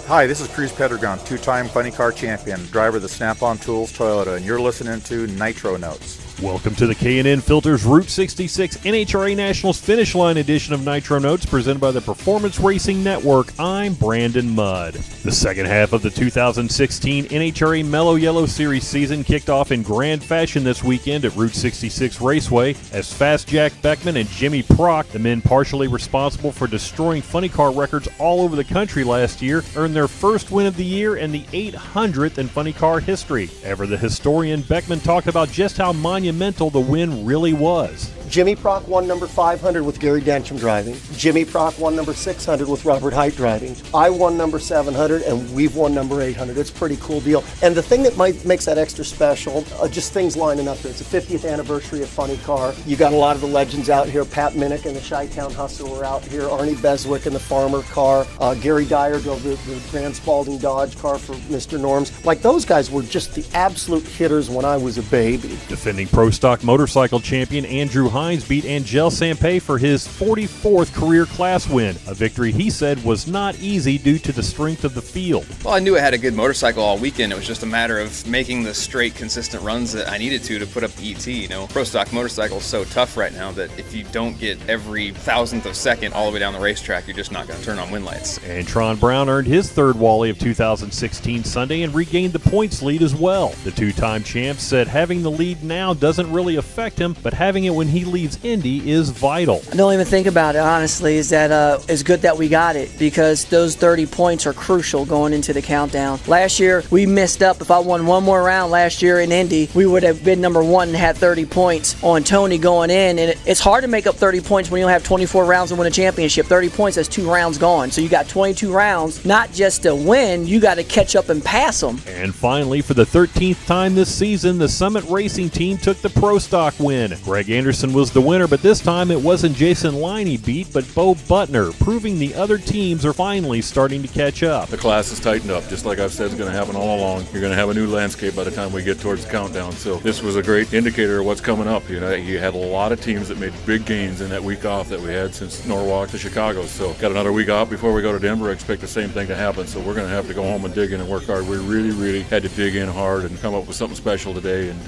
Hi, this is Cruz Pedregon, two-time funny car champion, driver of the Snap-on Tools Toyota, and you're listening to Nitro Notes. Welcome to the K&N Filters Route 66 NHRA Nationals Finish Line edition of Nitro Notes, presented by the Performance Racing Network. I'm Brandon Mudd. The second half of the 2016 NHRA Mellow Yellow Series season kicked off in grand fashion this weekend at Route 66 Raceway as Fast Jack Beckman and Jimmy Prock, the men partially responsible for destroying funny car records all over the country last year, earned their first win of the year and the 800th in funny car history. Ever the historian, Beckman talked about just how monumental the win really was. Jimmy Prock won number 500 with Gary Densham driving. Jimmy Prock won number 600 with Robert Height driving. I won number 700, and we've won number 800. It's a pretty cool deal. And the thing that makes that extra special, just things lining up there. It's the 50th anniversary of Funny Car. You got a lot of the legends out here. Pat Minnick and the Chi-Town Hustler were out here. Arnie Beswick and the Farmer car. Gary Dyer drove the Grand Spalding Dodge car for Mr. Norms. Like, those guys were just the absolute hitters when I was a baby. Defending Pro Stock motorcycle champion Andrew Hines beat Angel Sampé for his 44th career class win, a victory he said was not easy due to the strength of the field. Well, I knew I had a good motorcycle all weekend. It was just a matter of making the straight, consistent runs that I needed to put up the ET. You know, Pro Stock motorcycle is so tough right now that if you don't get every thousandth of a second all the way down the racetrack, you're just not going to turn on win lights. Antron Brown earned his third Wally of 2016 Sunday and regained the points lead as well. The two-time champ said having the lead now doesn't really affect him, but having it when he leads Indy is vital. I don't even think about it, honestly, is that it's good that we got it, because those 30 points are crucial going into the countdown. Last year, we missed up. If I won one more round last year in Indy, we would have been number one and had 30 points on Tony going in, and it's hard to make up 30 points when you don't have 24 rounds to win a championship. 30 points, that's 2 rounds gone. So you got 22 rounds, not just to win, you got to catch up and pass them. And finally, for the 13th time this season, the Summit Racing team took the Pro Stock win. Greg Anderson was the winner, but this time it wasn't Jason Line he beat, but Bo Butner, proving the other teams are finally starting to catch up. The class has tightened up, just like I've said is going to happen all along. You're going to have a new landscape by the time we get towards the countdown, so this was a great indicator of what's coming up. You know, you had a lot of teams that made big gains in that week off that we had since Norwalk to Chicago, so got another week off before we go to Denver. I expect the same thing to happen, so we're going to have to go home and dig in and work hard. We really had to dig in hard and come up with something special today, and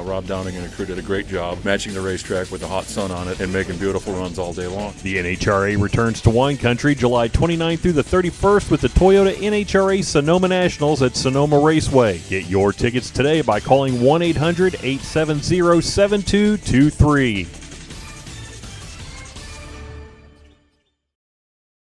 Rob Downing and the crew did a great job matching the racetrack with the hot sun on it and making beautiful runs all day long. The NHRA returns to wine country July 29th through the 31st with the Toyota NHRA Sonoma Nationals at Sonoma Raceway. Get your tickets today by calling 1-800-870-7223.